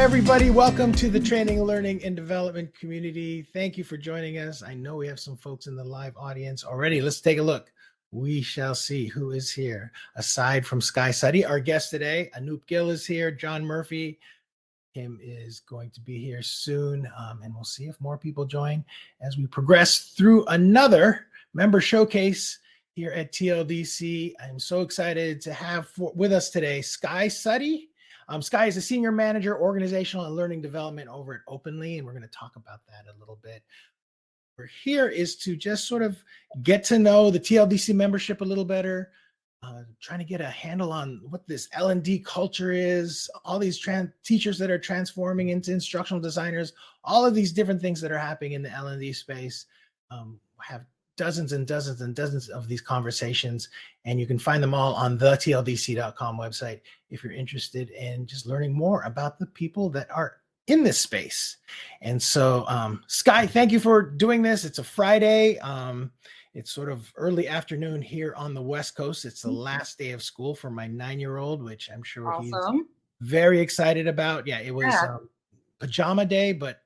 Everybody, welcome to the Training, Learning, and Development community. Thank you for joining us. I know we have some folks in the live audience already. Let's take a look. We shall see who is here. Aside from Skye Suttie, our guest today, Anoop Gill is here, John Murphy. Kim is going to be here soon, and we'll see if more people join as we progress through another member showcase here at TLDC. I'm so excited to have with us today Skye Suttie. Skye is a senior manager, organizational and learning development over at Openly, and we're going to talk about that a little bit. We're here is to just sort of get to know the TLDC membership a little better, trying to get a handle on what this L&D culture is, all these teachers that are transforming into instructional designers, all of these different things that are happening in the L&D space. Have dozens and dozens and dozens of these conversations, and you can find them all on the tldc.com website if you're interested in just learning more about the people that are in this space. And so, Skye, thank you for doing this. It's a Friday. It's sort of early afternoon here on the West Coast. It's the last day of school for my 9-year-old, which I'm sure he's very excited about. Yeah, it was pajama day, but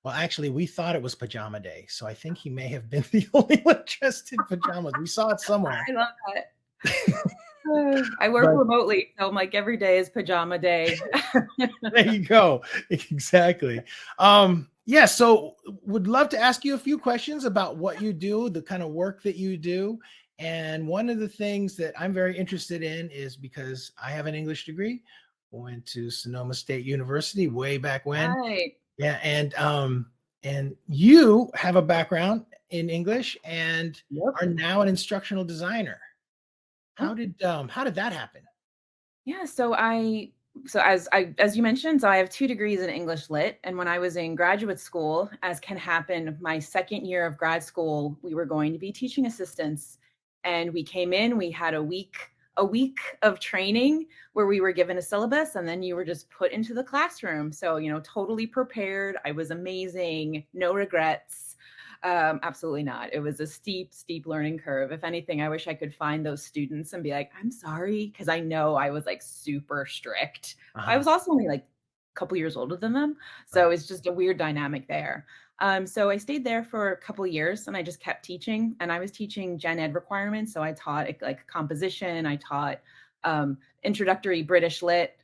well, actually, we thought it was pajama day, so I think he may have been the only one dressed in pajamas. We saw it somewhere. I love that. I work remotely, so I'm like, every day is pajama day. There you go. Exactly. Yeah, so would love to ask you a few questions about what you do, the kind of work that you do. And one of the things that I'm very interested in is because I have an English degree, went to Sonoma State University way back when. Right. Yeah, and you have a background in English and are now an instructional designer. How did that happen? Yeah, so as you mentioned, so I have 2 degrees in English Lit, and when I was in graduate school, as can happen, my second year of grad school, we were going to be teaching assistants, and we came in, we had a week of training where we were given a syllabus and then you were just put into the classroom. So, totally prepared. I was amazing. No regrets. Absolutely not. It was a steep learning curve. If anything, I wish I could find those students and be like, I'm sorry. Cause I know I was like super strict. I was also only like a couple years older than them. So it's just a weird dynamic there. So I stayed there for a couple of years and I just kept teaching, and I was teaching gen ed requirements. So I taught like composition, I taught introductory British Lit,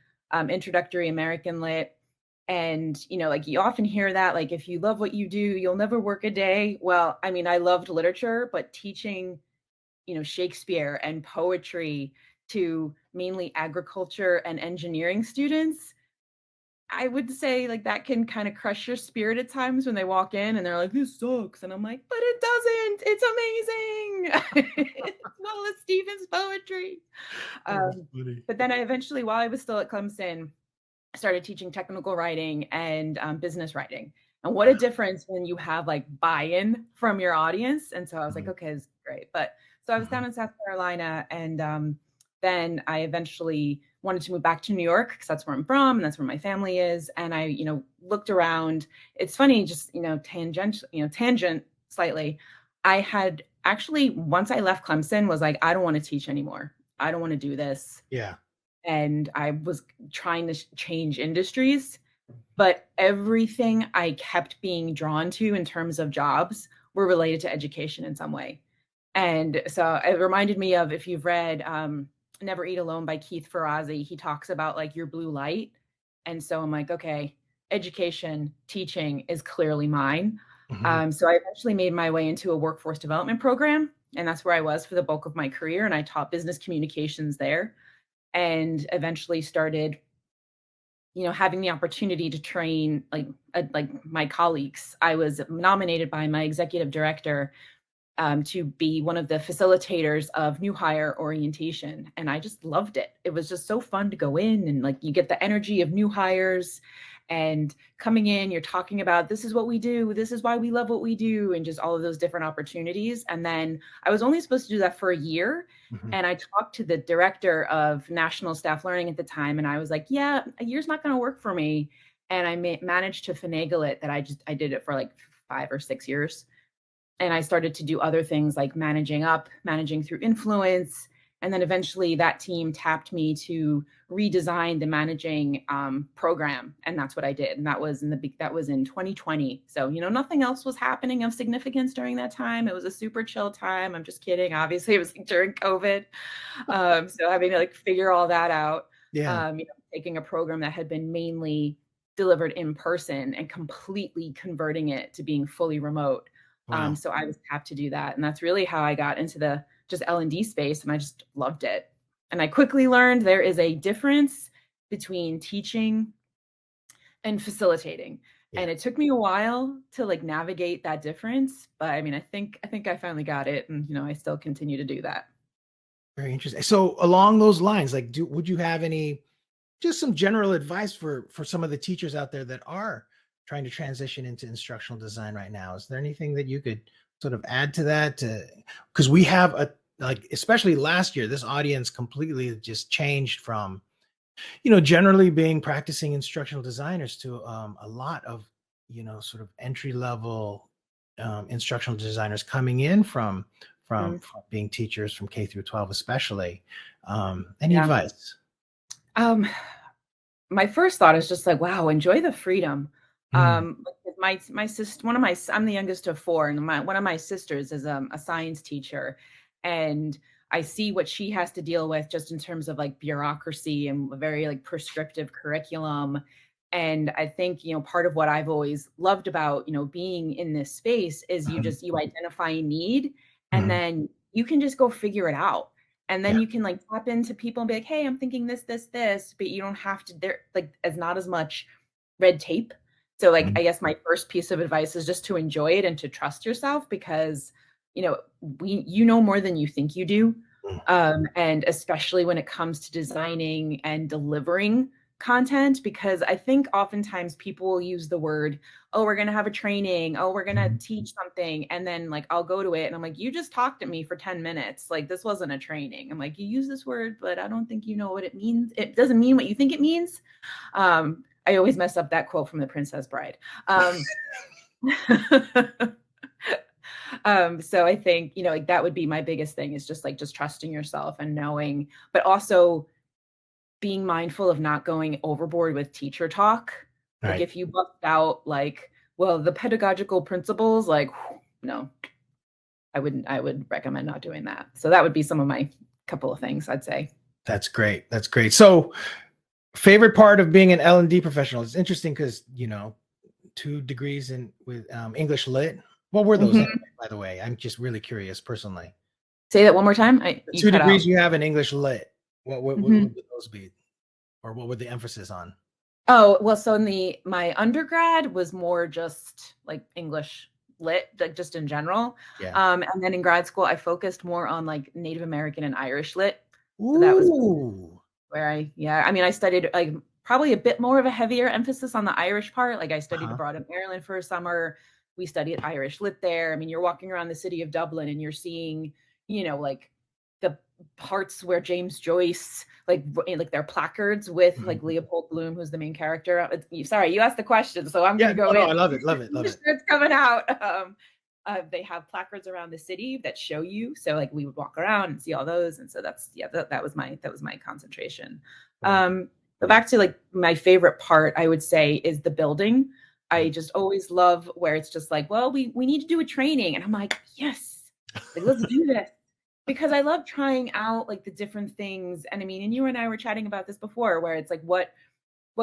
introductory American Lit. And, like you often hear that, like, if you love what you do, you'll never work a day. Well, I mean, I loved literature, but teaching, Shakespeare and poetry to mainly agriculture and engineering students, I would say like that can kind of crush your spirit at times when they walk in and they're like, this sucks. And I'm like, but it doesn't. It's amazing. It's Wallace Stevens poetry. But then I eventually, while I was still at Clemson, started teaching technical writing and business writing. And what a difference when you have like buy-in from your audience. And so I was like, okay, this is great. But so I was down in South Carolina, and then I eventually wanted to move back to New York because that's where I'm from and that's where my family is. And I, looked around. It's funny, just, tangent slightly. I had actually, once I left Clemson, was like, I don't want to teach anymore. I don't want to do this. Yeah. And I was trying to change industries, but everything I kept being drawn to in terms of jobs were related to education in some way. And so it reminded me of, if you've read Never Eat Alone by Keith Ferrazzi, he talks about like your blue light. And so I'm like, okay, education, teaching is clearly mine. So I eventually made my way into a workforce development program, and that's where I was for the bulk of my career. And I taught business communications there, and eventually started, having the opportunity to train like my colleagues. I was nominated by my executive director to be one of the facilitators of new hire orientation. And I just loved it. It was just so fun to go in and like, you get the energy of new hires and coming in, you're talking about, this is what we do, this is why we love what we do, and just all of those different opportunities. And then I was only supposed to do that for a year. And I talked to the director of national staff learning at the time. And I was like, yeah, a year's not going to work for me. And I managed to finagle it that I did it for like 5 or 6 years. And I started to do other things like managing through influence, And then eventually that team tapped me to redesign the managing program. And that's what I did. And that was in 2020. So, nothing else was happening of significance during that time. It was a super chill time. I'm just kidding. Obviously it was like during COVID. So having to like figure all that out, Yeah. taking a program that had been mainly delivered in person and completely converting it to being fully remote. Wow. So I was tapped to do that. And that's really how I got into the just L&D space. And I just loved it. And I quickly learned there is a difference between teaching and facilitating. Yeah. And it took me a while to like navigate that difference. But I mean, I think I finally got it. And, I still continue to do that. Very interesting. So along those lines, like, would you have just some general advice for some of the teachers out there that are trying to transition into instructional design right now? Is there anything that you could sort of add to that? Because we have especially last year, this audience completely just changed from, generally being practicing instructional designers to a lot of, sort of entry level instructional designers coming in from being teachers from K through 12, especially. Any advice? My first thought is just like, wow, enjoy the freedom. Mm. My sister, I'm the youngest of four, and one of my sisters is a science teacher, and I see what she has to deal with just in terms of like bureaucracy and a very like prescriptive curriculum. And I think, part of what I've always loved about, being in this space is you identify a need, and then you can just go figure it out. And then Yeah. you can like tap into people and be like, hey, I'm thinking this, but you don't have to, there like as not as much red tape. So like, I guess my first piece of advice is just to enjoy it and to trust yourself, because, you know more than you think you do. And especially when it comes to designing and delivering content, because I think oftentimes people will use the word, oh, we're going to have a training, oh, we're going to teach something. And then like, I'll go to it and I'm like, you just talked to me for 10 minutes. Like, this wasn't a training. I'm like, you use this word, but I don't think you know what it means. It doesn't mean what you think it means. I always mess up that quote from The Princess Bride. So I think, like that would be my biggest thing, is just trusting yourself and knowing, but also being mindful of not going overboard with teacher talk. Like Right. if you bust out like, well, the pedagogical principles, like, no, I would recommend not doing that. So that would be some of my couple of things I'd say. That's great. That's great. So favorite part of being an L&D professional? It's interesting because, 2 degrees with English Lit. What were those, by the way? I'm just really curious personally. Say that one more time. The 2 degrees you have in English Lit. What would those be? Or what would the emphasis on? Oh, well, so my undergrad was more just like English Lit, like just in general. Yeah. And then in grad school, I focused more on like Native American and Irish Lit. So that was where I studied like probably a bit more of a heavier emphasis on the Irish part. Like I studied abroad in Ireland for a summer. We studied Irish Lit there. I mean, you're walking around the city of Dublin and you're seeing, like the parts where James Joyce, like their placards with like Leopold Bloom, who's the main character. Sorry, you asked the question, so I'm going to go in. I love it. It's coming out. They have placards around the city that show you. So like we would walk around and see all those. And so that was my concentration. But back to like my favorite part, I would say, is the building. I just always love where it's just like, well, we need to do a training. And I'm like, yes, like, let's do this. Because I love trying out like the different things. And I mean, and you and I were chatting about this before, where it's like, what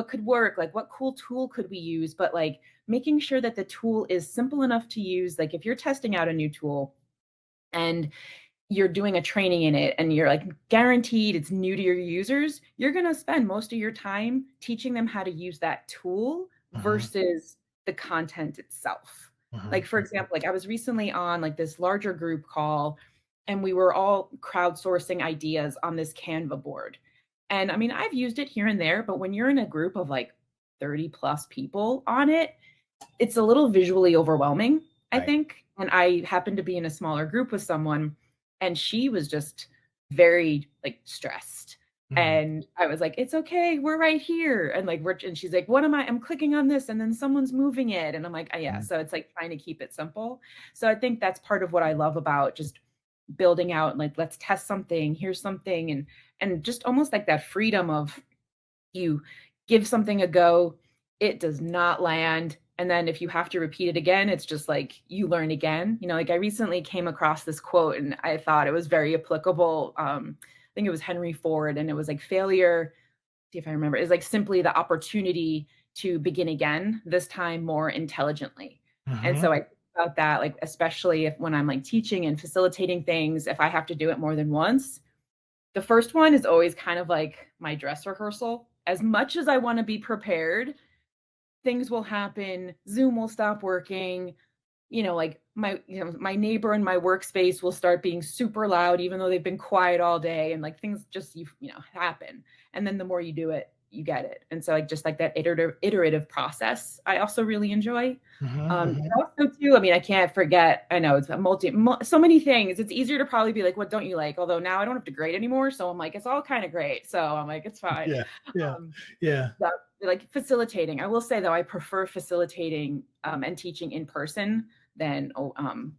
could work? Like what cool tool could we use? But like making sure that the tool is simple enough to use. Like if you're testing out a new tool and you're doing a training in it and you're like guaranteed it's new to your users, you're going to spend most of your time teaching them how to use that tool versus the content itself. Like, for example, like I was recently on like this larger group call and we were all crowdsourcing ideas on this Canva board. And I mean, I've used it here and there, but when you're in a group of like 30 plus people on it, it's a little visually overwhelming, I think. And I happened to be in a smaller group with someone and she was just very like stressed. And I was like, it's okay, we're right here. And like, and she's like, I'm clicking on this and then someone's moving it. And I'm like, yeah. So it's like trying to keep it simple. So I think that's part of what I love about just building out, like, let's test something, here's something, and just almost like that freedom of, you give something a go, it does not land, and then if you have to repeat it again, it's just like you learn again. Like I recently came across this quote and I thought it was very applicable. I think it was Henry Ford, and it was like failure, see if I remember, is like simply the opportunity to begin again, this time more intelligently. And Mhm. so I think about that, like especially if when I'm like teaching and facilitating things, if I have to do it more than once, the first one is always kind of like my dress rehearsal. As much as I want to be prepared, things will happen. Zoom will stop working. Like my neighbor in my workspace will start being super loud, even though they've been quiet all day. And like things just, happen. And then the more you do it, you get it. And so like, just like that iterative process, I also really enjoy. Mhm. And Mhm. also too, I can't forget, I know it's so many things. It's easier to probably be like, what don't you like? Although now I don't have to grade anymore. So I'm like, it's all kind of great. So I'm like, it's fine. Yeah. Yeah. Um, Yeah. but like facilitating, I will say though, I prefer facilitating and teaching in person than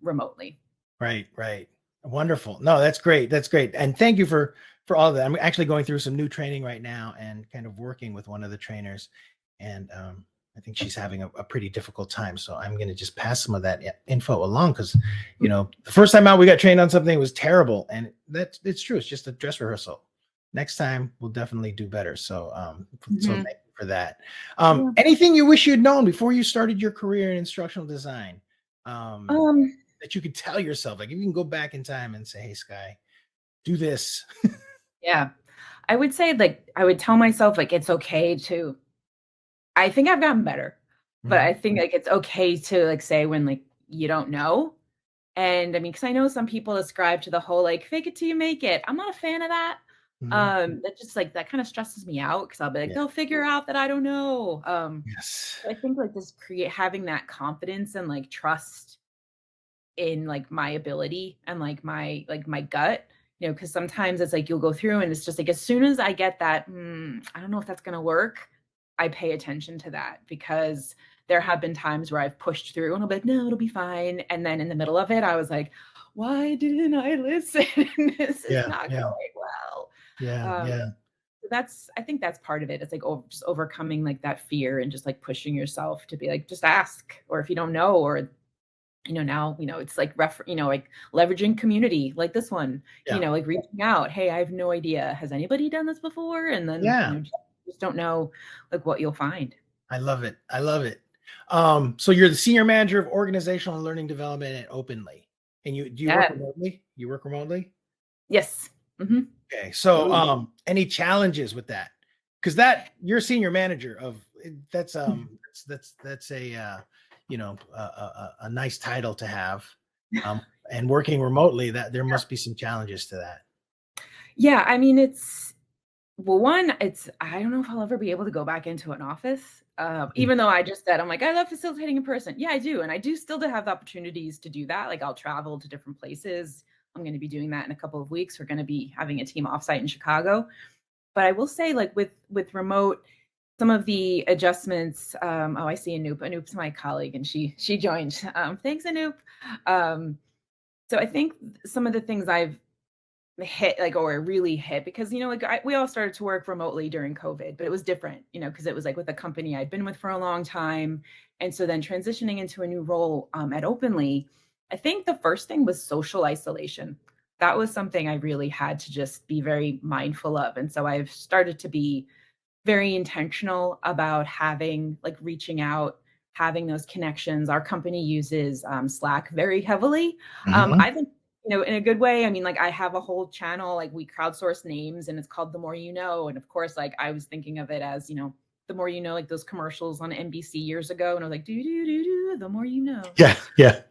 remotely. Right, right. Wonderful. No, that's great. That's great. And thank you for all of that. I'm actually going through some new training right now and kind of working with one of the trainers. And I think she's having a pretty difficult time. So I'm going to just pass some of that info along because, the first time out we got trained on something, it was terrible. And it's true. It's just a dress rehearsal. Next time we'll definitely do better. So so Mhm. thank you for that. Yeah. Anything you wish you'd known before you started your career in instructional design? Um, Um, that you could tell yourself, like if you can go back in time and say, "Hey, Skye, do this." yeah. I would say like I would tell myself like it's okay to, I think I've gotten better, but I Mhm. think like it's okay to like say when like you don't know. And because I know some people ascribe to the whole like fake it till you make it. I'm not a fan of that. Mhm. That just like that kind of stresses me out because I'll be like, Yeah. they'll figure out that I don't know. Yes. So I think like just having that confidence and like trust in like my ability and like my gut, because sometimes it's like you'll go through and it's just like as soon as I get that, I don't know if that's gonna work, I pay attention to that because there have been times where I've pushed through and I'll be like, no, it'll be fine. And then in the middle of it, I was like, why didn't I listen? This is Yeah. not Yeah. going well. Yeah. Um, Yeah. so I think that's part of it. It's like just overcoming like that fear and just like pushing yourself to be like, just ask, or if you don't know, or now, it's like like leveraging community like this one, Yeah. like reaching out, hey, I have no idea. Has anybody done this before? And then, Yeah. just don't know like what you'll find. I love it. I love it. So you're the senior manager of organizational and learning development at Openly. And do you work Yeah. remotely? You work remotely? Yes. Hmm. Okay. Yeah, So we any challenges with that? Because that you're senior manager of that's that's a a nice title to have. Um and working remotely, that there must be some challenges to that. yeah, it's, well, one, it's, I don't know if I'll ever be able to go back into an office. Mhm. Even though I just said, I'm like, I love facilitating in person. Yeah, I do. And I do still to have the opportunities to do that. Like I'll travel to different places. I'm going to be doing that in a couple of weeks. We're going to be having a team offsite in Chicago. But I will say, like with remote, some of the adjustments. Oh, I see Anoop. Anoop's my colleague, and she joined. Thanks, Anoop. Um, so I think some of the things I've hit, like, or really hit, because like we all started to work remotely during COVID, but it was different, because it was like with a company I'd been with for a long time, and so then transitioning into a new role at Openly, I think the first thing was social isolation. That was something I really had to just be very mindful of, and so I've started to be very intentional about having like reaching out, having those connections. Our company uses Slack very heavily. Mhm. I think, in a good way. Like I have a whole channel, like we crowdsource names and it's called The More You Know. And of course, like I was thinking of it as, the more you know, like those commercials on NBC years ago. And I was like, do, do, do, do, the more you know. Yeah. Yeah.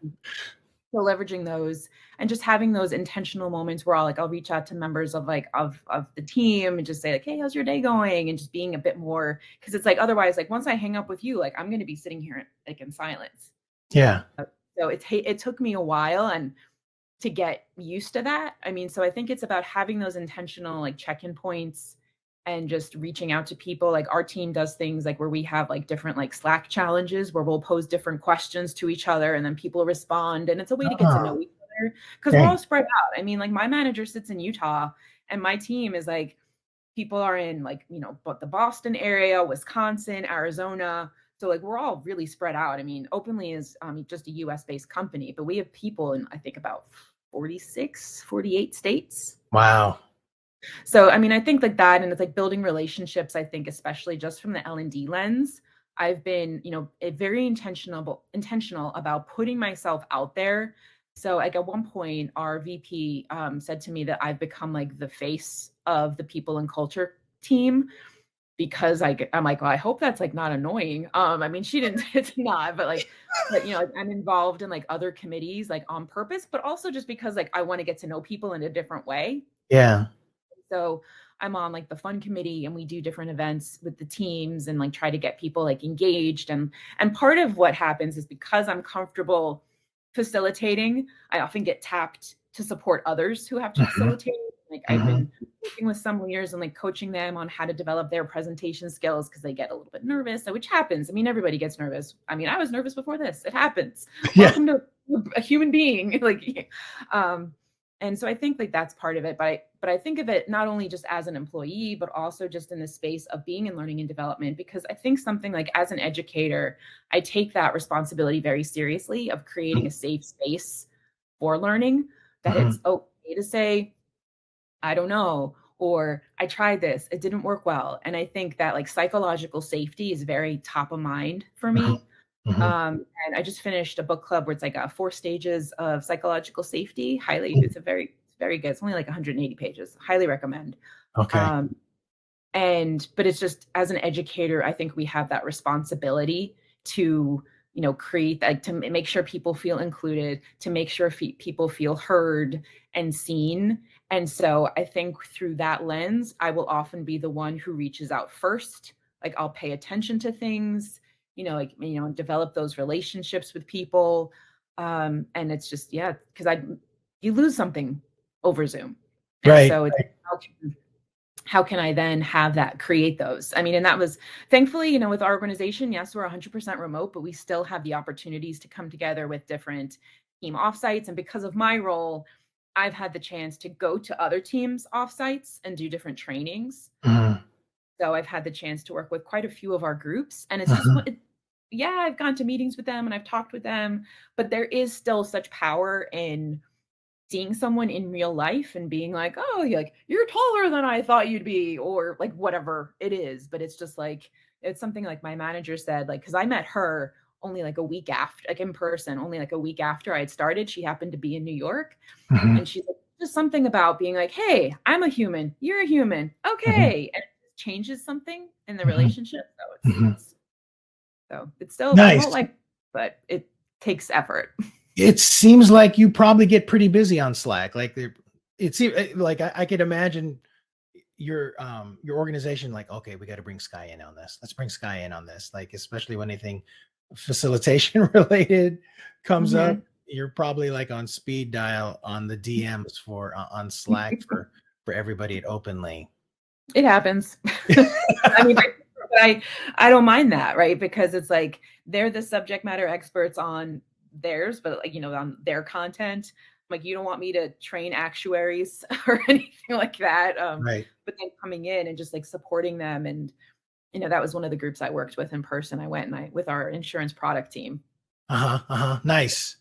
So leveraging those and just having those intentional moments where I'll reach out to members of like of the team and just say like, hey, how's your day going? And just being a bit more, because it's like otherwise, like once I hang up with you, like I'm going to be sitting here like in silence. Yeah. So it took me a while and to get used to that. So I think it's about having those intentional like check-in points and just reaching out to people. Like our team does things like where we have like different like Slack challenges where we'll pose different questions to each other and then people respond. And it's a way to get to Ah, know each other. because we're all spread out. I mean, like my manager sits in Utah and my team is like, people are in like, but the Boston area, Wisconsin, Arizona. So like we're all really spread out. I mean, Openly is just a US based company, but we have people in I think about 46, 48 states. Wow. So, I mean, I think like that, and it's like building relationships, I think, especially just from the L&D lens, I've been, very intentional about putting myself out there. So like at one point, our VP said to me that I've become like the face of the people and culture team because I'm like, well, I hope that's like not annoying. I mean, she didn't, it's not, but like, I'm involved in like other committees, like on purpose, but also just because like I want to get to know people in a different way. Yeah. So I'm on like the fun committee and we do different events with the teams and like try to get people like engaged. And part of what happens is because I'm comfortable facilitating, I often get tapped to support others who have to facilitate. Like I've been working with some leaders and like coaching them on how to develop their presentation skills because they get a little bit nervous, which happens. I mean, everybody gets nervous. I mean, I was nervous before this. It happens. Yeah. Welcome to a human being. Like, and so I think like that's part of it. But I think of it not only just as an employee, but also just in the space of being in learning and development, because I think something like as an educator, I take that responsibility very seriously of creating a safe space for learning, that it's okay to say, I don't know, or I tried this, it didn't work well. And I think that like psychological safety is very top of mind for me. And I just finished a book club where it's like 4 stages of psychological safety. It's very, very good. It's only like 180 pages. Highly recommend. Okay. But it's just as an educator, I think we have that responsibility to, create like to make sure people feel included, to make sure people feel heard and seen. And so I think through that lens, I will often be the one who reaches out first. Like I'll pay attention to things, develop those relationships with people. And it's just, because you lose something over Zoom. And Right. so it's, how can I then have that create those? I mean, and that was thankfully, with our organization, yes, we're 100% remote, but we still have the opportunities to come together with different team offsites. And because of my role, I've had the chance to go to other teams offsites and do different trainings. So I've had the chance to work with quite a few of our groups, and it's just, I've gone to meetings with them and I've talked with them, but there is still such power in seeing someone in real life and being like, oh, you're taller than I thought you'd be, or like whatever it is. But it's just like, it's something like my manager said, like, because I met her only like a week after, like in person, only like a week after I had started. She happened to be in New York. And she's like, just something about being like, hey, I'm a human, you're a human. Okay. And it changes something in the relationship. So it's still nice. remote life, but it takes effort. It seems like you probably get pretty busy on Slack. Like it seems like I could imagine your organization like, okay, we got to bring Skye in on this. Let's bring Skye in on this. Like, especially when anything facilitation related comes up, you're probably like on speed dial on the DMs on Slack for everybody at Openly. It happens. I mean, I don't mind that, right? Because it's like they're the subject matter experts on theirs, but like, on their content. Like, you don't want me to train actuaries or anything like that. Right. But then coming in and just like supporting them. And, that was one of the groups I worked with in person. I went and with our insurance product team. Nice.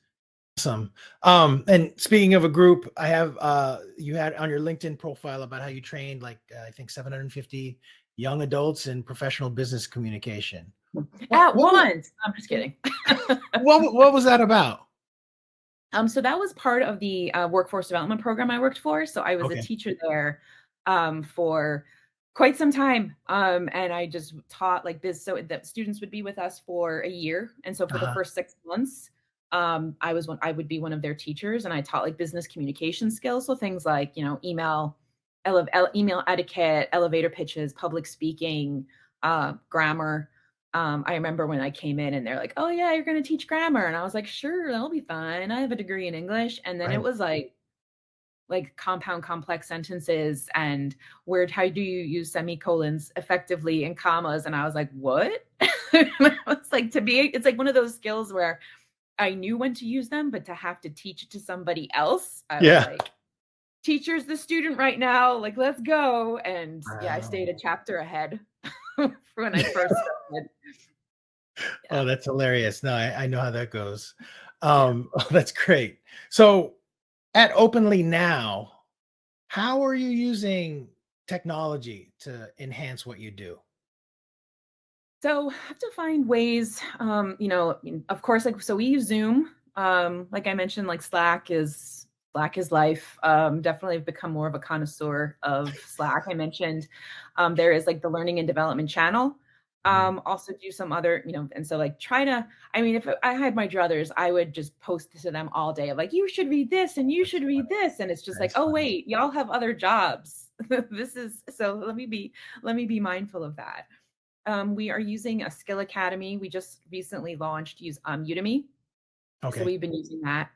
Awesome. And speaking of a group, I have, you had on your LinkedIn profile about how you trained like, I think 750 young adults in professional business communication. At once. I'm just kidding. What was that about? So that was part of the workforce development program I worked for. So I was a teacher there for quite some time. And I just taught like this so that students would be with us for a year. And so for the first 6 months, I would be one of their teachers, and I taught like business communication skills. So things like, email etiquette, elevator pitches, public speaking, grammar. I remember when I came in and they're like, oh yeah, you're going to teach grammar. And I was like, sure, that'll be fine. I have a degree in English. And then it was like compound complex sentences and how do you use semicolons effectively and commas? And I was like, what? I was like, it's like one of those skills where I knew when to use them, but to have to teach it to somebody else, I was Yeah. like, teacher's the student right now, like, let's go. And yeah, I Wow. stayed a chapter ahead when I first started. Oh, Yeah. that's hilarious. No, I know how that goes. Yeah. Oh, that's great. So at Openly now, how are you using technology to enhance what you do? So I have to find ways, I mean, of course, like, so we use Zoom. Like I mentioned, like Slack is life. Definitely have become more of a connoisseur of Slack. I mentioned there is like the learning and development channel. Mhm. Also do some other, and so like try to, I mean, if I had my druthers, I would just post to them all day of like, you should read this and you That's should read funny. this. And it's just like, That's oh funny. wait, y'all have other jobs. This is so let me be mindful of that. We are using a skill academy. We just recently launched use Udemy. So Okay. we've been using that.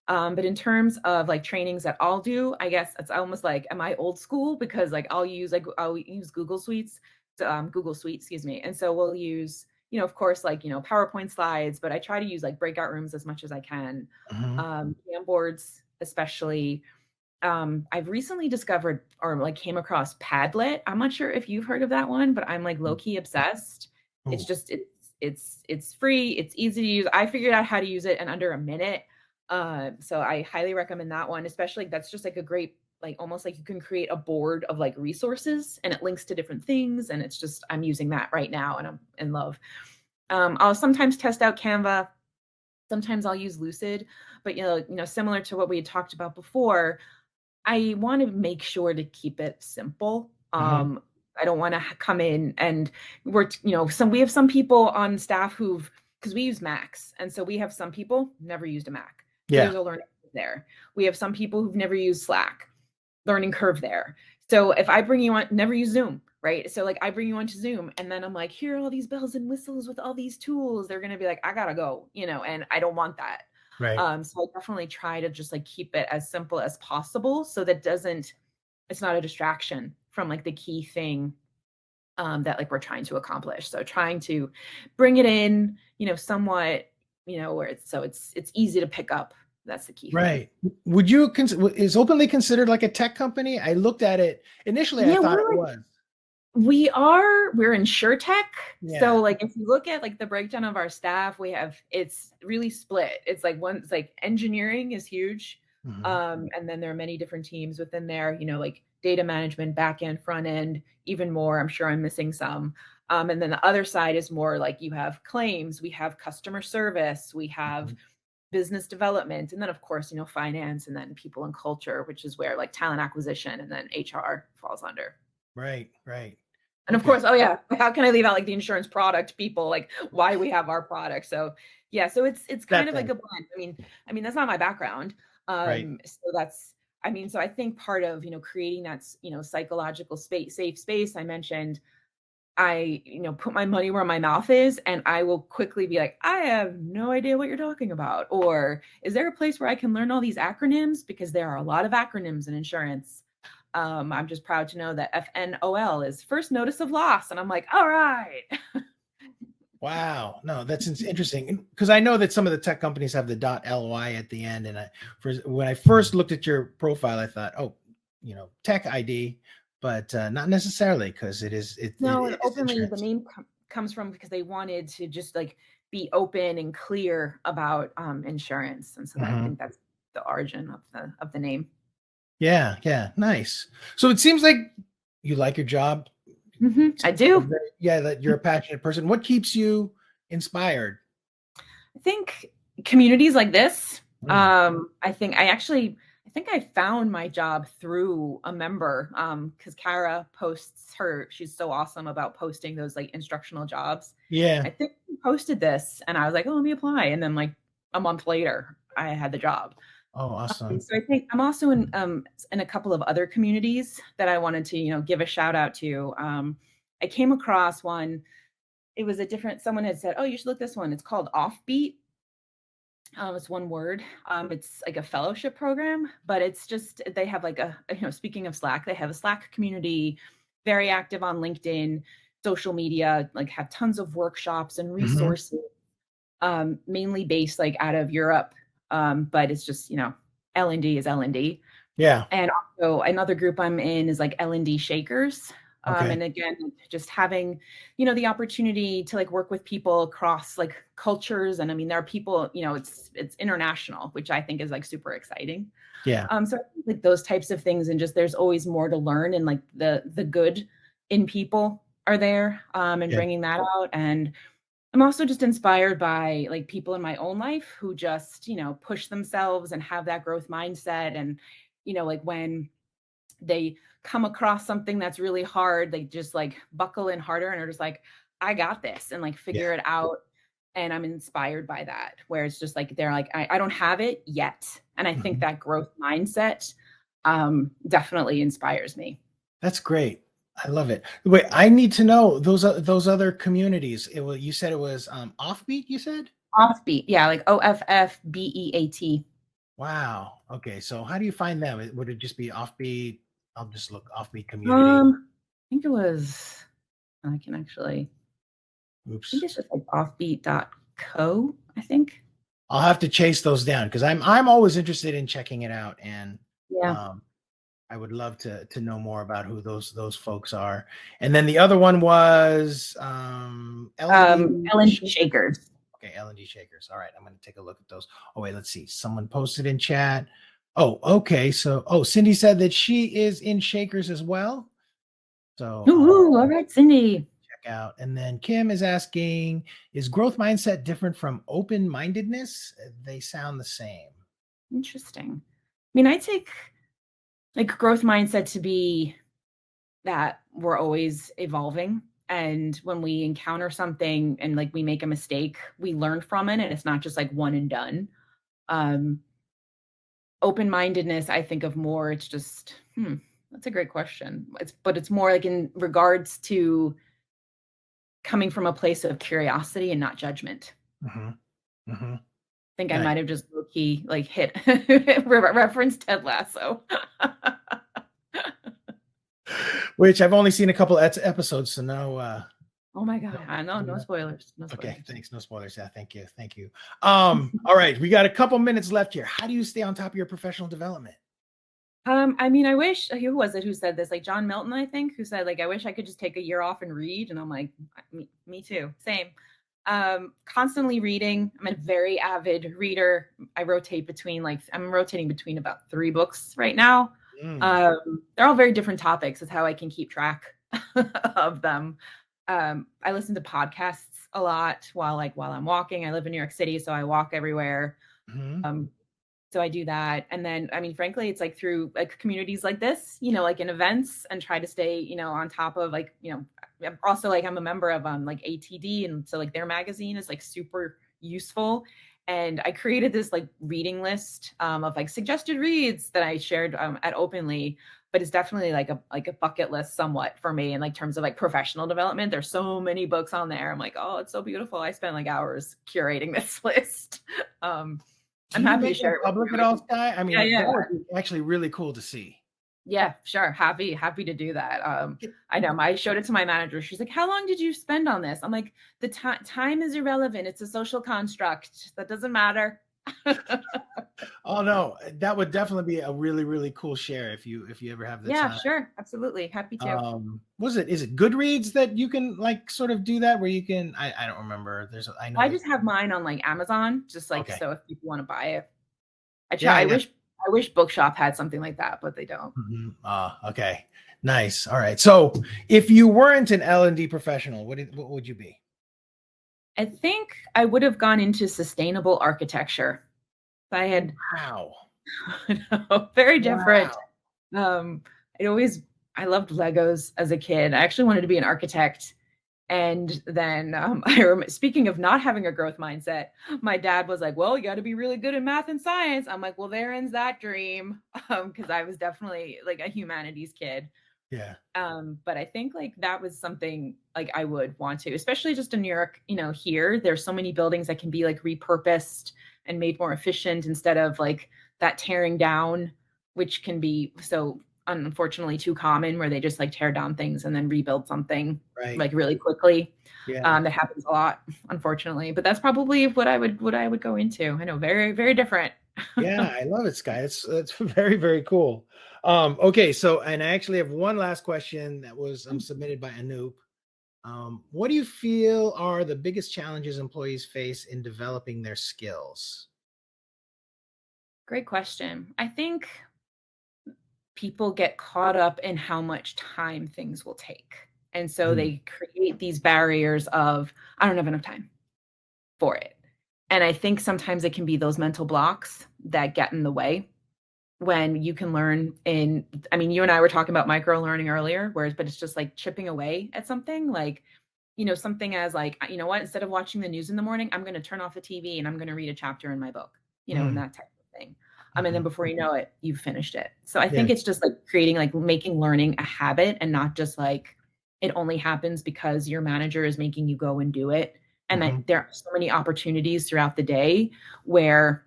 But in terms of like trainings that I'll do, I guess it's almost like, am I old school? Because like I'll use Google Suite, excuse me. And so we'll use, of course, like, PowerPoint slides, but I try to use like breakout rooms as much as I can. Mhm. Jamboards, especially. I've recently discovered or like came across Padlet. I'm not sure if you've heard of that one, but I'm like low key obsessed. It's Ooh, just it's free, it's easy to use. I figured out how to use it in under a minute. So I highly recommend that one, especially that's just like a great like almost like you can create a board of like resources and it links to different things and it's just I'm using that right now and I'm in love. I'll sometimes test out Canva. Sometimes I'll use Lucid, but similar to what we had talked about before, I want to make sure to keep it simple. mhm. I don't want to come in and we have some people on staff who've because we use Macs, and so we have some people never used a Mac. So Yeah. there's a learning curve there. We have some people who've never used Slack, learning curve there. So if I bring you on, never use Zoom, right? So like I bring you onto Zoom, and then I'm like, here are all these bells and whistles with all these tools. They're gonna be like, I gotta go, and I don't want that. Right. So I definitely try to just like keep it as simple as possible so that doesn't it's not a distraction from like the key thing that like we're trying to accomplish. So trying to bring it in, somewhat, where it's easy to pick up. That's the key thing. Right. Would you is Openly considered like a tech company? I looked at it initially, I Yeah, thought it was. we're insurtech. So Yeah. like if you look at like the breakdown of our staff, it's really split. It's like engineering is huge. Mhm. And then there are many different teams within there, like data management, back end, front end, even more. I'm sure I'm missing some. And then the other side is more like you have claims, we have customer service, we have Mhm. business development, and then of course, finance and then people and culture, which is where like talent acquisition and then HR falls under. Right, right. And of Okay. course, oh yeah, how can I leave out like the insurance product people, like why we have our product? So yeah, so it's kind That of like thing. a blend. I mean that's not my background. Right. So that's so I think part of creating that psychological space, safe space I mentioned, I put my money where my mouth is, and I will quickly be like, I have no idea what you're talking about, or is there a place where I can learn all these acronyms because there are a lot of acronyms in insurance. I'm just proud to know that FNOL is first notice of loss. And I'm like, all right. Wow. No, that's interesting because I know that some of the tech companies have the .ly at the end, and when I first looked at your profile, I thought, oh, tech ID, but not necessarily because No, it and is openly, the insurance. name comes from because they wanted to just like be open and clear about insurance. And so I Mhm. think that's the origin of the name. Yeah, yeah, nice. So it seems like you like your job. I Seems like do. yeah, that you're a passionate person. What keeps you inspired? I think communities like this, Mm, I think I found my job through a member, because Kara posts she's so awesome about posting those like instructional jobs. yeah. I think she posted this and I was like, oh, let me apply. And then like a month later, I had the job. Oh, awesome. So I think I'm also in a couple of other communities that I wanted to, give a shout out to. I came across one. It was a different, someone had said, oh, you should look this one. It's called Offbeat. It's one word. It's like a fellowship program, but it's just they have like speaking of Slack, they have a Slack community, very active on LinkedIn, social media, like have tons of workshops and Mhm. resources. mainly based like out of Europe. But it's just, L&D is L&D. Yeah. And also another group I'm in is like L&D Shakers. Okay. And again, just having, the opportunity to like work with people across like cultures. And I mean, there are people, it's international, which I think is like super exciting. Yeah. So I think, like those types of things, and just there's always more to learn, and like the good in people are there, and Yeah. bringing that out. And I'm also just inspired by like people in my own life who just, push themselves and have that growth mindset. And, like when they come across something that's really hard, they just like buckle in harder and are just like, I got this, and like Yeah. figure it out. And I'm inspired by that, where it's just like, they're like, I don't have it yet. And I think Mhm. that growth mindset definitely inspires me. That's great. I love it. Wait, I need to know those other communities. You said it was offbeat, you said? Offbeat. Yeah. Like OFFBEAT. Wow. Okay. So how do you find them? Would it just be offbeat? I'll just look offbeat community. I think it was, I can actually, I think Oops. it's just like offbeat.co, I think. I'll have to chase those down because I'm always interested in checking it out, and Yeah. um, I would love to know more about who those folks are. And then the other one was L&D L&D Shakers. Shakers. Okay, L&D Shakers. All right, I'm going to take a look at those. Oh wait, let's see. Someone posted in chat. Oh, okay. So, Cindy said that she is in Shakers as well. So Ooh, all right, Cindy. check out. And then Kim is asking, is growth mindset different from open-mindedness? They sound the same. Interesting. I mean, I take like growth mindset to be that we're always evolving. And when we encounter something and like we make a mistake, we learn from it. And it's not just like one and done. Um, Open-mindedness, I think of more, it's just, that's a great question. But it's more like in regards to coming from a place of curiosity and not judgment. Mm-hmm. Mm-hmm. I think I Nice. might have just low key like hit reference Ted Lasso. Which I've only seen a couple episodes, so no. Oh my god! I know, no spoilers. No spoilers. Okay, thanks. No spoilers. Yeah, thank you. Thank you. All right, we got a couple minutes left here. How do you stay on top of your professional development? I mean, I wish, who was it who said this? Like John Milton, I think, who said like, I wish I could just take a year off and read. And I'm like, me too. Same. Constantly reading. I'm a very avid reader. I'm rotating between about 3 books right now. They're all very different topics. Is how I can keep track of them. I listen to podcasts a lot while I'm walking. I live in New York City, so I walk everywhere. Mm-hmm. So I do that. And then, I mean, frankly, it's like through like communities like this, like in events, and try to stay, on top of like, also like I'm a member of like ATD. And so like their magazine is like super useful. And I created this like reading list of like suggested reads that I shared at Openly, but it's definitely like a bucket list somewhat for me in like terms of like professional development. There's so many books on there. I'm like, oh, it's so beautiful. I spent like hours curating this list. Do I'm you happy make to share it it with public you. at all, Skye? I mean, Yeah. that would be actually really cool to see. Yeah, sure. Happy to do that. I know. I showed it to my manager. She's like, "How long did you spend on this?" I'm like, "The time is irrelevant. It's a social construct. That doesn't matter." Oh no, that would definitely be a really, really cool share if you ever have the Yeah, time. sure. Absolutely. Happy to. Is it Goodreads that you can like sort of do that where you can I don't remember. I know I there's just have mine on like Amazon, just like okay. so if people want to buy it. I Yeah, try. yeah. I wish Bookshop had something like that, but they don't. Mhm. Okay. Nice. All right. So if you weren't an L&D professional, what would you be? I think I would have gone into sustainable architecture. I had Wow. very different. Wow. Um, I loved Legos as a kid. I actually wanted to be an architect. And then I remember, speaking of not having a growth mindset, my dad was like, well, you got to be really good at math and science. I'm like, well, there ends that dream. Because I was definitely like a humanities kid. Yeah. But I think like that was something like I would want to, especially just in New York, here, there's so many buildings that can be like repurposed and made more efficient instead of like that tearing down, which can be so unfortunately too common, where they just like tear down things and then rebuild something Right. like really quickly. Yeah. That happens a lot, unfortunately, but that's probably what I would go into. I know, very, very different. Yeah, I love it, Skye. It's very, very cool. Okay, so and I actually have one last question that was submitted by Anoop. What do you feel are the biggest challenges employees face in developing their skills? Great question. I think people get caught up in how much time things will take. And so Mm, they create these barriers of, I don't have enough time for it. And I think sometimes it can be those mental blocks that get in the way when you can learn in, I mean, you and I were talking about micro learning earlier, whereas, but it's just like chipping away at something like, something as like, you know what, instead of watching the news in the morning, I'm going to turn off the TV and I'm going to read a chapter in my book, and mm, that type of thing. And then mhm. before you know it, you've finished it. So I Yeah. think it's just like creating, like making learning a habit and not just like it only happens because your manager is making you go and do it. And that Mhm, there are so many opportunities throughout the day where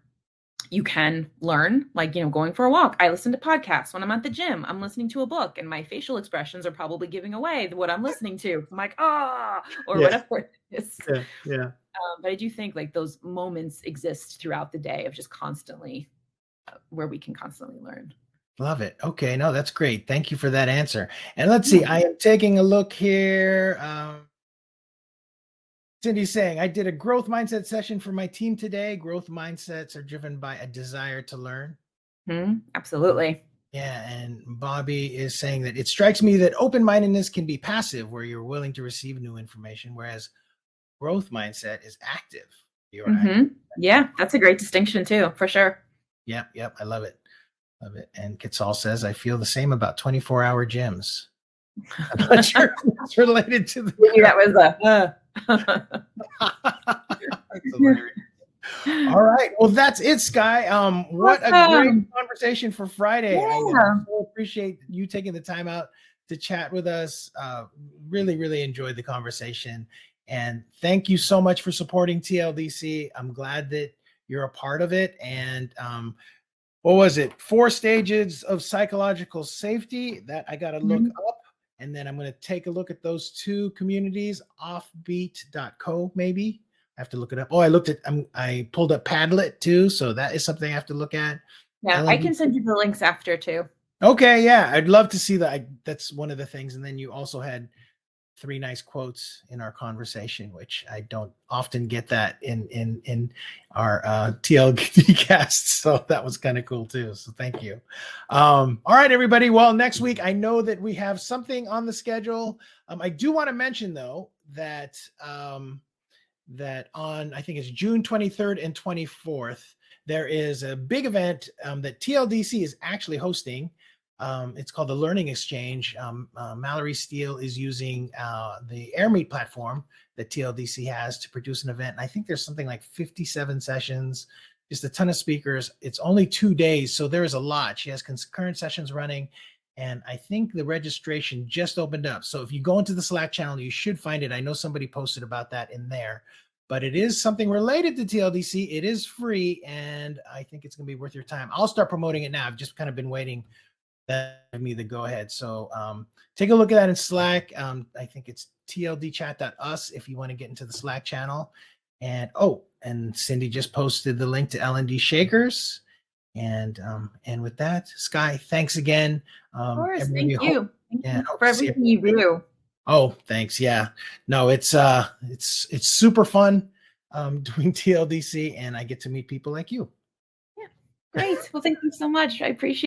you can learn, like, going for a walk. I listen to podcasts when I'm at the gym. I'm listening to a book and my facial expressions are probably giving away what I'm listening to. I'm like, or yeah. whatever it is. Yeah. Yeah. But I do think like those moments exist throughout the day of just constantly where we can constantly learn. Love it. Okay. No, that's great. Thank you for that answer. And let's see, Yeah. I am taking a look here. Cindy's saying, I did a growth mindset session for my team today. Growth mindsets are driven by a desire to learn. Absolutely. Yeah. And Bobby is saying that it strikes me that open mindedness can be passive, where you're willing to receive new information, whereas growth mindset is active. You're active. Yeah, that's a great distinction too, for sure. Yep. Yep. I love it. Love it. And Kitsal says, I feel the same about 24-hour gyms. I'm not sure if it's related to the. Maybe that was That's hilarious. All right. Well, that's it, Skye. What a great Awesome. conversation for Friday. I Yeah. so appreciate you taking the time out to chat with us. Really, really enjoyed the conversation. And thank you so much for supporting TLDC. I'm glad that you're a part of it. And what was it? 4 stages of psychological safety that I got to look Mhm. up. And then I'm going to take a look at those 2 communities, offbeat.co, maybe. I have to look it up. Oh, I pulled up Padlet too. So that is something I have to look at. Yeah, I LND. can send you the links after too. Okay. Yeah. I'd love to see that. That's one of the things. And then you also had 3 nice quotes in our conversation, which I don't often get that in our TLD casts. So that was kind of cool too. So thank you. All right, everybody. Well, next week, I know that we have something on the schedule. I do want to mention though that that on, I think it's June 23rd and 24th, there is a big event that TLDC is actually hosting. It's called the Learning Exchange. Mallory Steele is using the AirMeet platform that TLDC has to produce an event. And I think there's something like 57 sessions, just a ton of speakers. It's only 2 days, so there is a lot. She has concurrent sessions running. And I think the registration just opened up. So if you go into the Slack channel, you should find it. I know somebody posted about that in there, but it is something related to TLDC. It is free, and I think it's going to be worth your time. I'll start promoting it now. I've just kind of been waiting give me the go ahead. So take a look at that in Slack. I think it's tldchat.us if you want to get into the Slack channel. And Cindy just posted the link to L&D Shakers. And with that, Skye, thanks again. Of course, thank you. Thank you Hope for to see everything you do. Oh, thanks. Yeah. No, it's super fun doing TLDC, and I get to meet people like you. Yeah, great. Well, thank you so much. I appreciate